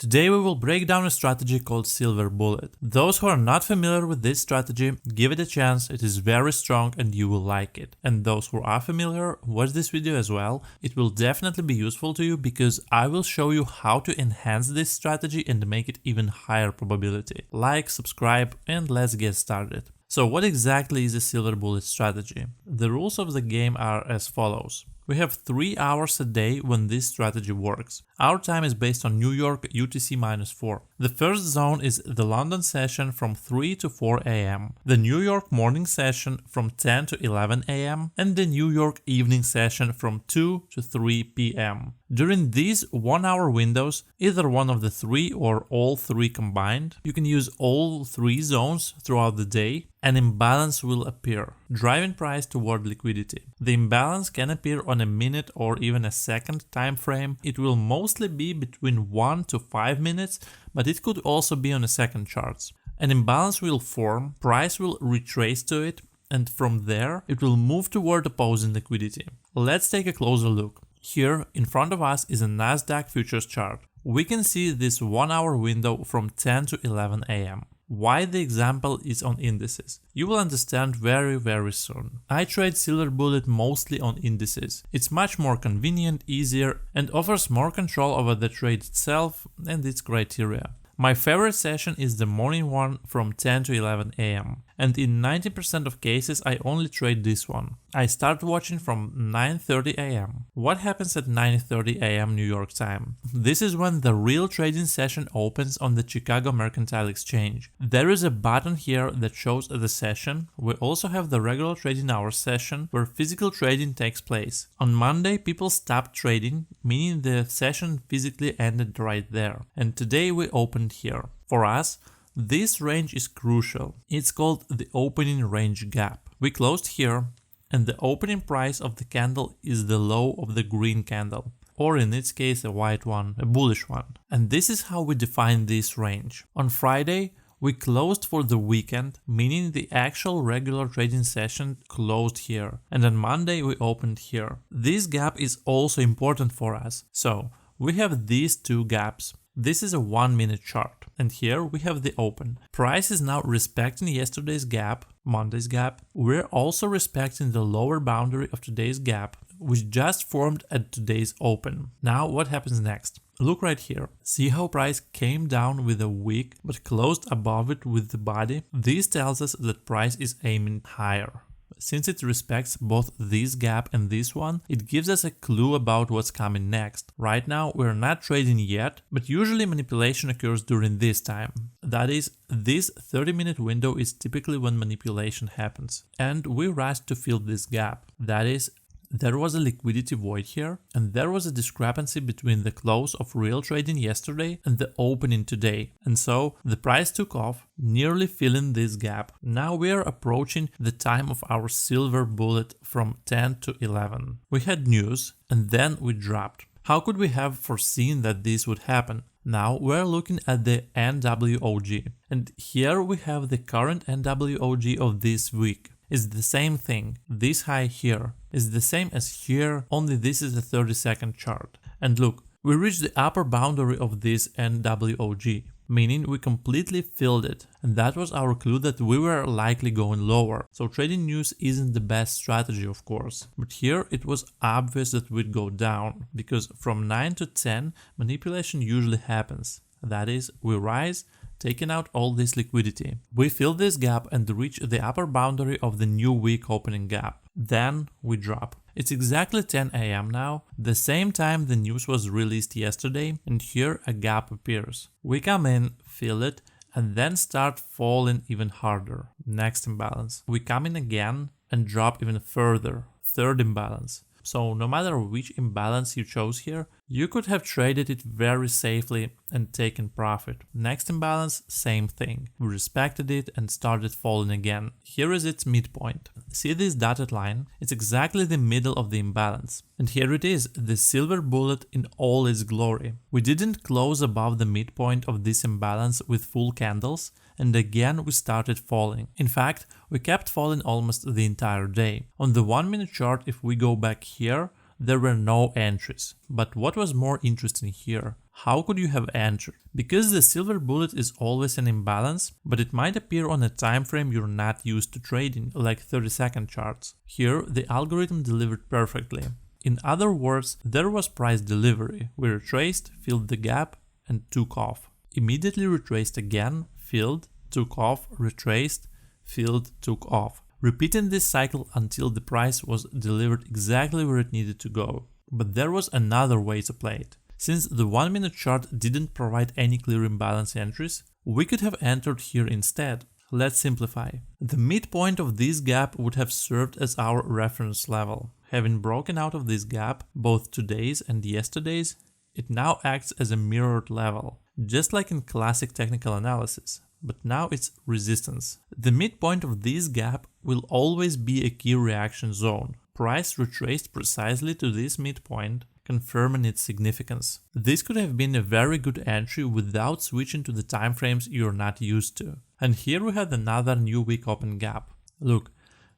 Today we will break down a strategy called Silver Bullet. Those who are not familiar with this strategy, give it a chance, it is very strong and you will like it. And those who are familiar, watch this video as well, it will definitely be useful to you because I will show you how to enhance this strategy and make it even higher probability. Like, subscribe, and let's get started. So what exactly is a Silver Bullet strategy? The rules of the game are as follows. We have 3 hours a day when this strategy works. Our time is based on New York UTC-4. The first zone is the London session from 3 to 4 am, the New York morning session from 10 to 11 am, and the New York evening session from 2 to 3 pm. During these 1 hour windows, either one of the 3 or all 3 combined, you can use all 3 zones throughout the day. An imbalance will appear, driving price toward liquidity. The imbalance can appear on a minute or even a second time frame. It will mostly be between 1 to 5 minutes, but it could also be on a second charts. An imbalance will form, price will retrace to it, and from there it will move toward opposing liquidity. Let's take a closer look. Here in front of us is a Nasdaq futures chart. We can see this 1 hour window from 10 to 11 am. Why the example is on indices? You will understand very soon. I trade Silver Bullet mostly on indices. It's much more convenient, easier, and offers more control over the trade itself and its criteria. My favorite session is the morning one from 10 to 11 am, and in 90% of cases I only trade this one. I start watching from 9:30 am. What happens at 9:30 am New York time? This is when the real trading session opens on the Chicago Mercantile Exchange. There is a button here that shows the session. We also have the regular trading hours session where physical trading takes place. On Monday people stopped trading, meaning the session physically ended right there. And today we opened here. For us, this range is crucial. It's called the opening range gap. We closed here, and the opening price of the candle is the low of the green candle, or in its case a white one, a bullish one. And this is how we define this range. On Friday, we closed for the weekend, meaning the actual regular trading session closed here. And on Monday we opened here. This gap is also important for us. So we have these two gaps. This is a 1 minute chart, and here we have the open. Price is now respecting yesterday's gap, Monday's gap. We're also respecting the lower boundary of today's gap, which just formed at today's open. Now what happens next? Look right here. See how price came down with a wick but closed above it with the body? This tells us that price is aiming higher. Since it respects both this gap and this one, it gives us a clue about what's coming next. Right now we're not trading yet, but usually manipulation occurs during this time. That is, this 30-minute window is typically when manipulation happens. And we rush to fill this gap. That is, there was a liquidity void here, and there was a discrepancy between the close of real trading yesterday and the opening today, and so the price took off, nearly filling this gap. Now we are approaching the time of our Silver Bullet from 10 to 11. We had news, and then we dropped. How could we have foreseen that this would happen? Now we're looking at the NWOG, and here we have the current NWOG of this week. Is the same thing. This high here is the same as here, only this is a 30-second chart. And look, we reached the upper boundary of this NWOG, meaning we completely filled it, and that was our clue that we were likely going lower. So trading news isn't the best strategy, of course, but here it was obvious that we'd go down, because from 9 to 10 manipulation usually happens. That is, we rise, taking out all this liquidity. We fill this gap and reach the upper boundary of the new week opening gap. Then we drop. It's exactly 10 am now, the same time the news was released yesterday, and here a gap appears. We come in, fill it, and then start falling even harder. Next imbalance. We come in again and drop even further. Third imbalance. So no matter which imbalance you chose here, you could have traded it very safely and taken profit. Next imbalance, same thing. We respected it and started falling again. Here is its midpoint. See this dotted line? It's exactly the middle of the imbalance. And here it is, the Silver Bullet in all its glory. We didn't close above the midpoint of this imbalance with full candles, and again we started falling. In fact, we kept falling almost the entire day. On the 1 minute chart, if we go back here, there were no entries. But what was more interesting here? How could you have entered? Because the silver bullet is always an imbalance, but it might appear on a time frame you're not used to trading, like 30-second charts. Here, the algorithm delivered perfectly. In other words, there was price delivery. We retraced, filled the gap, and took off. Immediately retraced again, filled, took off, retraced, filled, took off. Repeating this cycle until the price was delivered exactly where it needed to go. But there was another way to play it. Since the 1-minute chart didn't provide any clear imbalance entries, we could have entered here instead. Let's simplify. The midpoint of this gap would have served as our reference level. Having broken out of this gap, both today's and yesterday's, it now acts as a mirrored level, just like in classic technical analysis, but now it's resistance. The midpoint of this gap will always be a key reaction zone. Price retraced precisely to this midpoint, confirming its significance. This could have been a very good entry without switching to the timeframes you're not used to. And here we had another new week open gap. Look,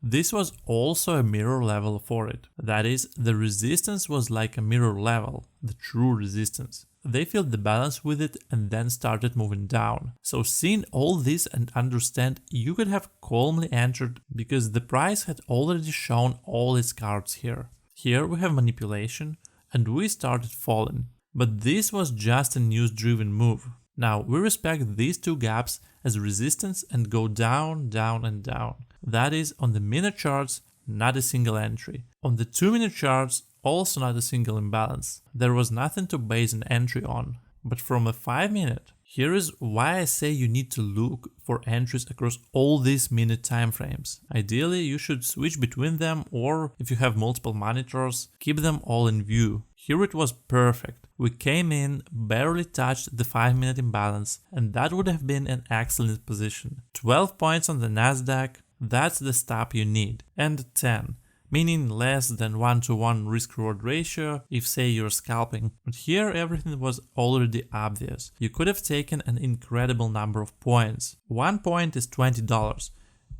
this was also a mirror level for it. That is, the resistance was like a mirror level, the true resistance. They filled the balance with it and then started moving down. So seeing all this and understand, you could have calmly entered because the price had already shown all its cards here. Here we have manipulation and we started falling. But this was just a news-driven move. Now we respect these two gaps as resistance and go down, down and down. That is, on the minute charts, not a single entry. On the 2-minute charts, also not a single imbalance. There was nothing to base an entry on. But from a 5-minute, here is why I say you need to look for entries across all these minute timeframes. Ideally, you should switch between them, or if you have multiple monitors, keep them all in view. Here it was perfect. We came in, barely touched the 5-minute imbalance, and that would have been an excellent position. 12 points on the Nasdaq, that's the stop you need. And 10. Meaning less than 1-to-1 risk-reward ratio if say you're scalping. But here everything was already obvious. You could have taken an incredible number of points. 1 point is $20.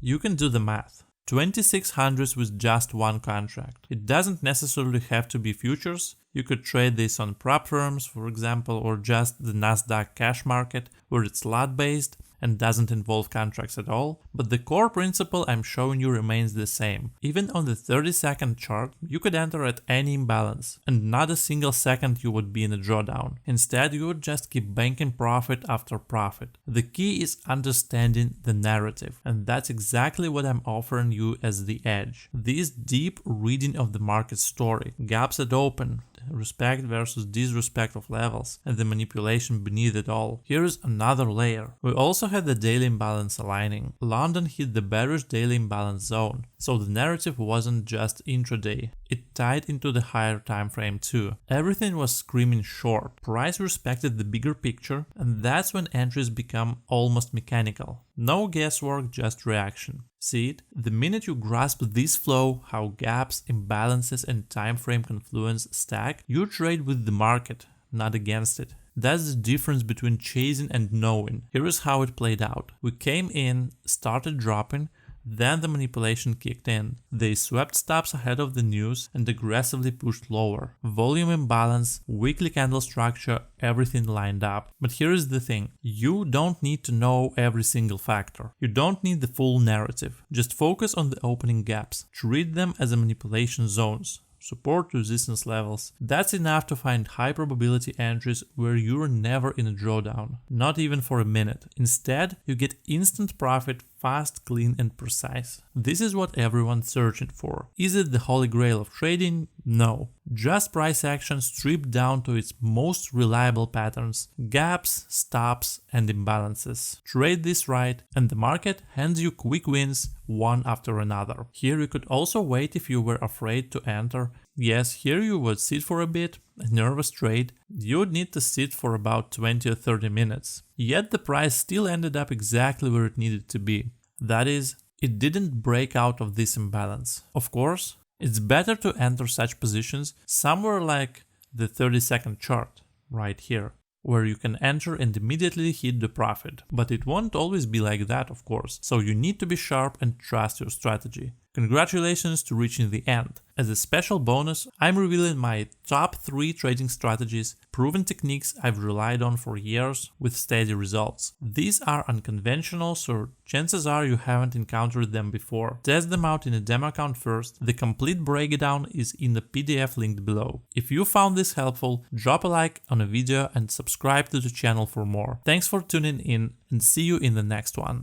You can do the math. 2600 with just one contract. It doesn't necessarily have to be futures. You could trade this on prop firms, for example, or just the Nasdaq cash market where it's lot based and doesn't involve contracts at all, but the core principle I'm showing you remains the same. Even on the 30-second chart, you could enter at any imbalance, and not a single second you would be in a drawdown. Instead, you would just keep banking profit after profit. The key is understanding the narrative, and that's exactly what I'm offering you as the edge. This deep reading of the market story, gaps that open, respect versus disrespect of levels, and the manipulation beneath it all. Here is another layer. We also had the daily imbalance aligning. London hit the bearish daily imbalance zone, so the narrative wasn't just intraday. It tied into the higher time frame too. Everything was screaming short. Price respected the bigger picture, and that's when entries become almost mechanical. No guesswork, just reaction. See it? The minute you grasp this flow, how gaps, imbalances and time frame confluence stack, you trade with the market, not against it. That's the difference between chasing and knowing. Here is how it played out. We came in, started dropping, then the manipulation kicked in. They swept stops ahead of the news and aggressively pushed lower. Volume imbalance, weekly candle structure, everything lined up. But here is the thing. You don't need to know every single factor. You don't need the full narrative. Just focus on the opening gaps. Treat them as a manipulation zones. Support resistance levels. That's enough to find high probability entries where you're never in a drawdown, not even for a minute. Instead, you get instant profit, fast, clean and precise. This is what everyone's searching for. Is it the holy grail of trading? No. Just price action stripped down to its most reliable patterns, gaps, stops and imbalances. Trade this right and the market hands you quick wins one after another. Here you could also wait if you were afraid to enter. Yes, here you would sit for a bit, a nervous trade. You'd need to sit for about 20 or 30 minutes. Yet the price still ended up exactly where it needed to be. That is, it didn't break out of this imbalance. Of course, it's better to enter such positions somewhere like the 30-second chart, right here, where you can enter and immediately hit the profit. But it won't always be like that, of course, so you need to be sharp and trust your strategy. Congratulations to reaching the end. As a special bonus, I'm revealing my top 3 trading strategies, proven techniques I've relied on for years with steady results. These are unconventional, so chances are you haven't encountered them before. Test them out in a demo account first. The complete breakdown is in the PDF linked below. If you found this helpful, drop a like on a video and subscribe to the channel for more. Thanks for tuning in and see you in the next one.